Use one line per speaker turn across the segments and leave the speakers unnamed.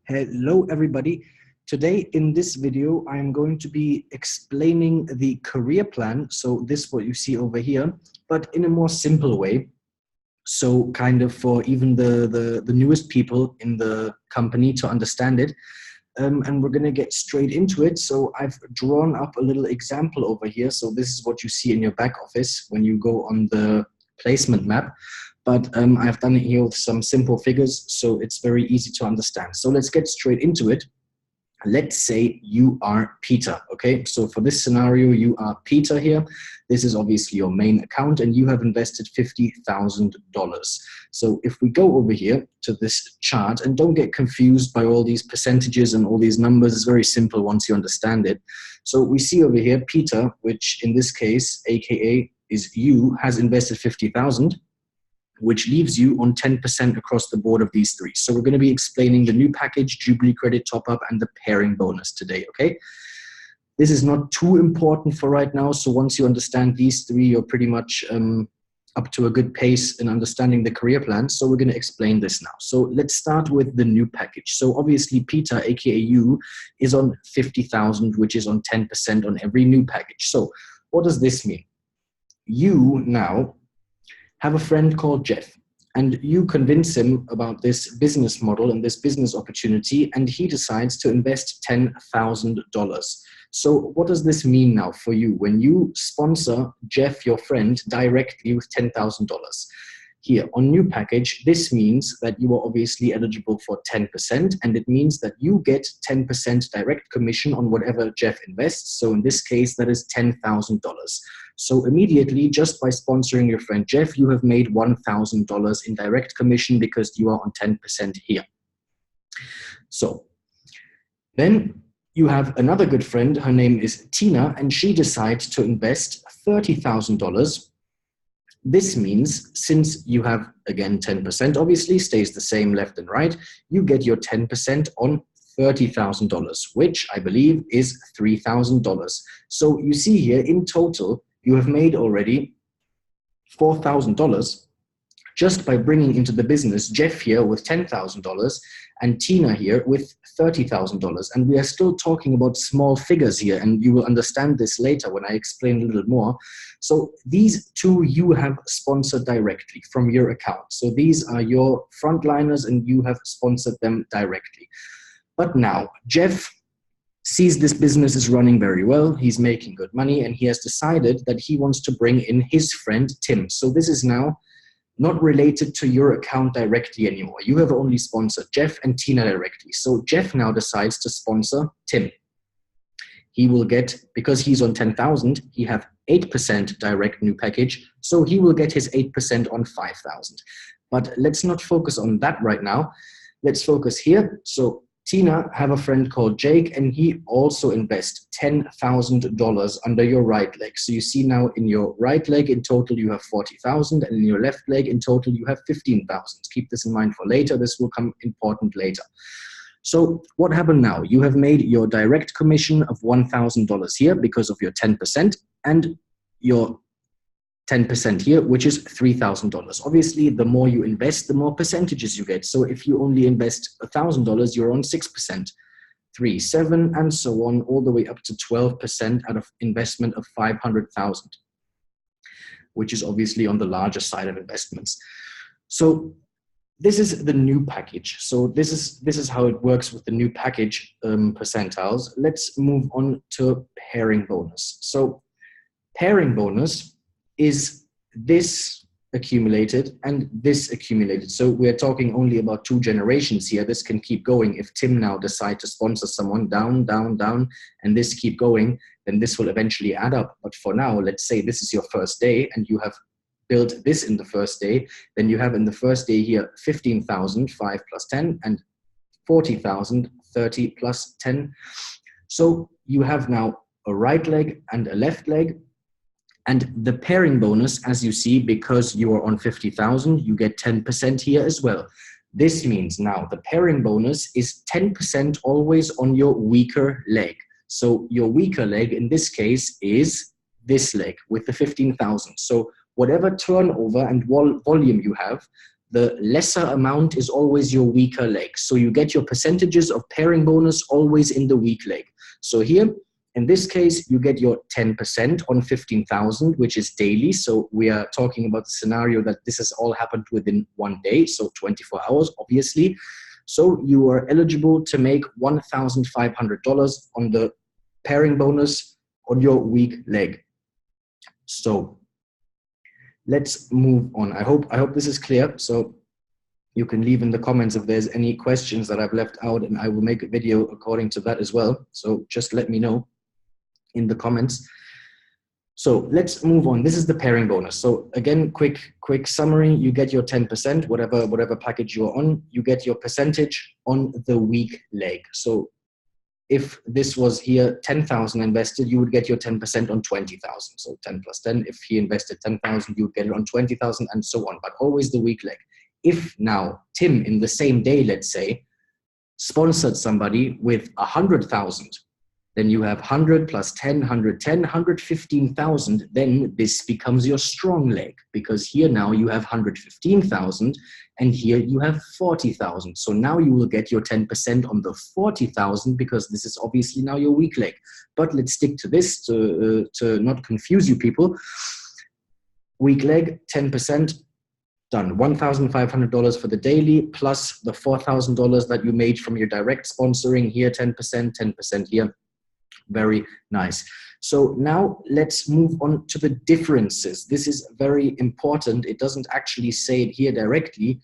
Hello everybody. Today in this video I am going to be explaining the career plan. So this is what you see over here, but in a more simple way. So kind of for even the newest people in the company to understand it. And we're going to get straight into it. So I've drawn up a little example over here. So this is what you see in your back office when you go on the placement map. But I've done it here with some simple figures, so it's very easy to understand. So let's get straight into it. Let's say you are Peter, okay? So for this scenario, you are Peter here. This is obviously your main account, and you have invested $50,000. So if we go over here to this chart, and don't get confused by all these percentages and all these numbers, it's very simple once you understand it. So we see over here, Peter, which in this case, AKA is you, has invested 50,000. Which leaves you on 10% across the board of these three. So we're going to be explaining the new package, Jubilee credit top-up, and the pairing bonus today, okay? This is not too important for right now, so once you understand these three, you're pretty much up to a good pace in understanding the career plan. So we're going to explain this now. So let's start with the new package. So obviously Peter, aka you, is on 50,000, which is on 10% on every new package. So what does this mean? You now have a friend called Jeff, and you convince him about this business model and this business opportunity, and he decides to invest $10,000. So what does this mean now for you when you sponsor Jeff, your friend, directly with $10,000? Here on new package, this means that you are obviously eligible for 10%, and it means that you get 10% direct commission on whatever Jeff invests. So in this case, that is $10,000. So immediately, just by sponsoring your friend Jeff, you have made $1,000 in direct commission because you are on 10% here. So then you have another good friend, her name is Tina, and she decides to invest $30,000. This means, since you have, again, 10%, obviously stays the same left and right, you get your 10% on $30,000, which I believe is $3,000. So you see here, in total, you have made already $4,000 just by bringing into the business Jeff here with $10,000 and Tina here with $30,000. And we are still talking about small figures here, and you will understand this later when I explain a little more. So these two you have sponsored directly from your account. So these are your frontliners, and you have sponsored them directly. But now Jeff sees this business is running very well, he's making good money, and he has decided that he wants to bring in his friend Tim. So this is now not related to your account directly anymore. You have only sponsored Jeff and Tina directly. So Jeff now decides to sponsor Tim. He will get, because he's on 10,000, he have 8% direct new package, so he will get his 8% on 5,000. But let's not focus on that right now. Let's focus here. So Tina have a friend called Jake, and he also invests $10,000 under your right leg. So you see now in your right leg in total you have 40,000, and in your left leg in total you have 15,000. Keep this in mind for later. This will come important later. So what happened now? You have made your direct commission of $1,000 here because of your 10%, and your 10% here, which is $3,000. Obviously, the more you invest, the more percentages you get. So if you only invest $1,000, you're on 6%, 3, 7, and so on, all the way up to 12% out of investment of 500,000, which is obviously on the larger side of investments. So this is the new package. So this is how it works with the new package percentiles. Let's move on to pairing bonus. So pairing bonus is this accumulated and this accumulated. So we're talking only about 2 generations here. This can keep going. If Tim now decides to sponsor someone down, down, down, and this keep going, then this will eventually add up. But for now, let's say this is your first day and you have built this in the first day, then you have in the first day here 15,000, 5 plus 10, and 40,000, 30 plus 10. So you have now a right leg and a left leg. And the pairing bonus, as you see, because you are on 50,000, you get 10% here as well. This means now the pairing bonus is 10% always on your weaker leg. So your weaker leg in this case is this leg with the 15,000. So whatever turnover and volume you have, the lesser amount is always your weaker leg. So you get your percentages of pairing bonus always in the weak leg. So here, in this case, you get your 10% on 15,000, which is daily. So we are talking about the scenario that this has all happened within 1 day, so 24 hours, obviously. So you are eligible to make $1,500 on the pairing bonus on your weak leg. So let's move on. I hope this is clear. So you can leave in the comments if there's any questions that I've left out, and I will make a video according to that as well. So just let me know in the comments. So let's move on. This is the pairing bonus. So again, quick summary. You get your 10%, whatever package you're on, you get your percentage on the weak leg. So if this was here 10,000 invested, you would get your 10% on 20,000. So 10 plus 10, if he invested 10,000, you would get it on 20,000 and so on, but always the weak leg. If now Tim in the same day, let's say, sponsored somebody with 100,000, then you have 100 plus 10, 110, 115,000. Then this becomes your strong leg, because here now you have 115,000 and here you have 40,000. So now you will get your 10% on the 40,000, because this is obviously now your weak leg. But let's stick to this to not confuse you people. Weak leg, 10%. Done. $1,500 for the daily, plus the $4,000 that you made from your direct sponsoring here, 10%, 10% here. Very nice. So now let's move on to the differences. This is very important. It doesn't actually say it here directly,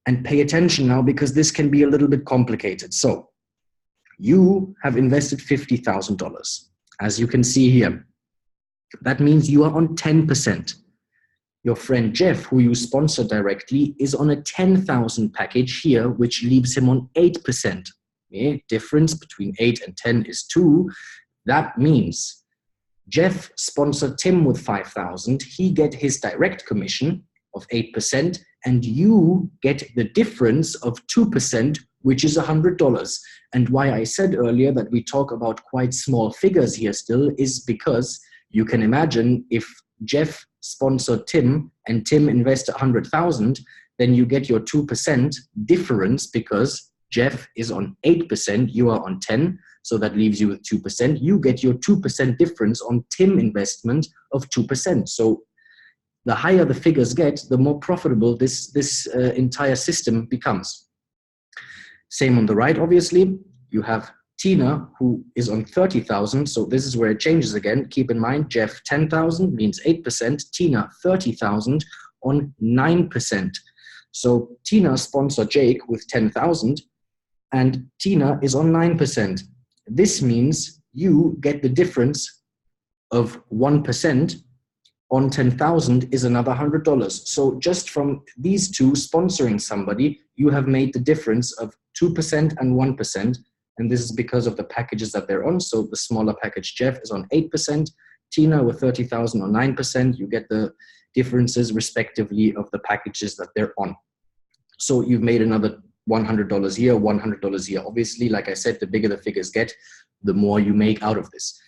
and pay attention now, because this can be a little bit complicated. So you have invested $50,000, as you can see here. That means you are on 10%. Your friend Jeff, who you sponsor directly, is on a 10,000 package here, which leaves him on 8%. Okay? Difference between 8 and 10 is 2. That means Jeff sponsored Tim with 5,000. He get his direct commission of 8%, and you get the difference of 2%, which is $100. And why I said earlier that we talk about quite small figures here still is because you can imagine if Jeff sponsored Tim and Tim invested 100,000, then you get your 2% difference, because Jeff is on 8%, you are on 10, so that leaves you with 2%. You get your 2% difference on Tim investment of 2%. So the higher the figures get, the more profitable this entire system becomes. Same on the right, obviously. You have Tina, who is on 30,000. So this is where it changes again. Keep in mind, Jeff 10,000 means 8%. Tina 30,000 on 9%. So Tina sponsored Jake with 10,000 and Tina is on 9%. This means you get the difference of 1% on 10,000 is another $100. So just from these two sponsoring somebody, you have made the difference of 2% and 1%. And this is because of the packages that they're on. So the smaller package, Jeff, is on 8%. Tina with 30,000 on 9%. You get the differences respectively of the packages that they're on. So you've made another $100 here, $100 here. Obviously, like I said, the bigger the figures get, the more you make out of this.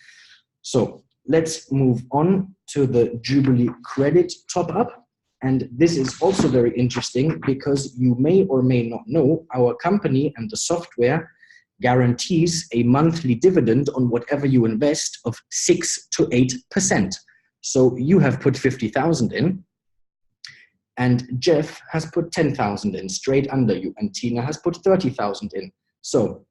So let's move on to the Jubilee credit top up. And this is also very interesting because you may or may not know our company and the software guarantees a monthly dividend on whatever you invest of 6 to 8%. So you have put 50,000 in, and Jeff has put 10,000 in straight under you, and Tina has put 30,000 in. So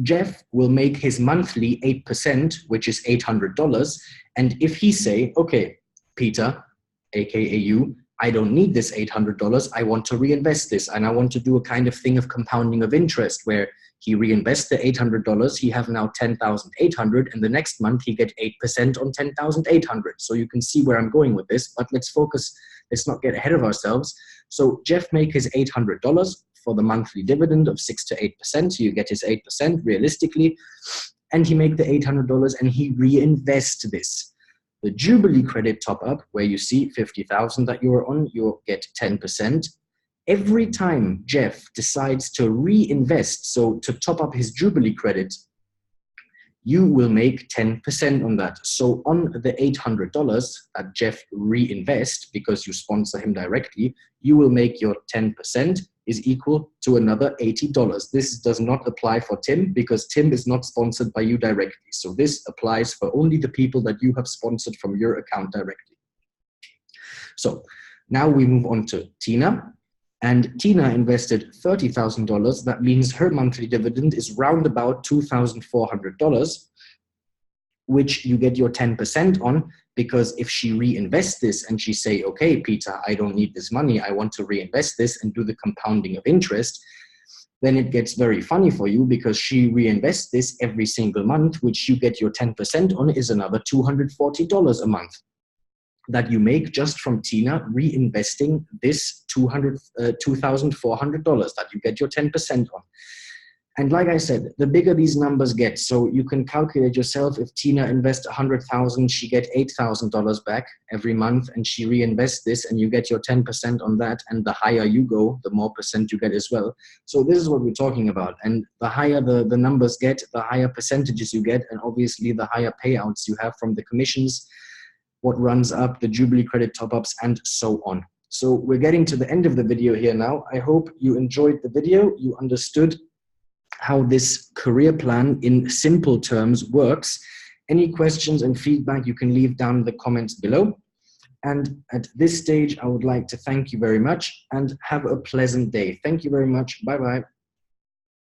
Jeff will make his monthly 8%, which is $800. And if he say, okay, Peter, AKA you, I don't need this $800. I want to reinvest this. And I want to do a kind of thing of compounding of interest where he reinvests the $800. He have now 10,800. And the next month he get 8% on 10,800. So you can see where I'm going with this, but let's focus. Let's not get ahead of ourselves. So Jeff make his $800 for the monthly dividend of 6 to 8%. So you get his 8% realistically. And he make the $800 and he reinvest this. The Jubilee credit top up, where you see 50,000 that you're on, you'll get 10%. Every time Jeff decides to reinvest, so to top up his Jubilee credit, you will make 10% on that. So on the $800 that Jeff reinvests, because you sponsor him directly, you will make your 10% is equal to another $80. This does not apply for Tim because Tim is not sponsored by you directly. So this applies for only the people that you have sponsored from your account directly. So now we move on to Tina. And Tina invested $30,000. That means her monthly dividend is round about $2,400, which you get your 10% on, because if she reinvests this and she say, okay, Peter, I don't need this money, I want to reinvest this and do the compounding of interest, then it gets very funny for you because she reinvests this every single month, which you get your 10% on is another $240 a month that you make just from Tina reinvesting this $2,400 that you get your 10% on. And like I said, the bigger these numbers get, so you can calculate yourself, if Tina invests $100,000, she get $8,000 back every month, and she reinvests this and you get your 10% on that, and the higher you go, the more percent you get as well. So this is what we're talking about, and the higher the numbers get, the higher percentages you get, and obviously the higher payouts you have from the commissions, what runs up, the Jubilee credit top-ups, and so on. So we're getting to the end of the video here now. I hope you enjoyed the video, you understood how this career plan in simple terms works. Any questions and feedback you can leave down in the comments below. And at this stage, I would like to thank you very much and have a pleasant day. Thank you very much. Bye-bye.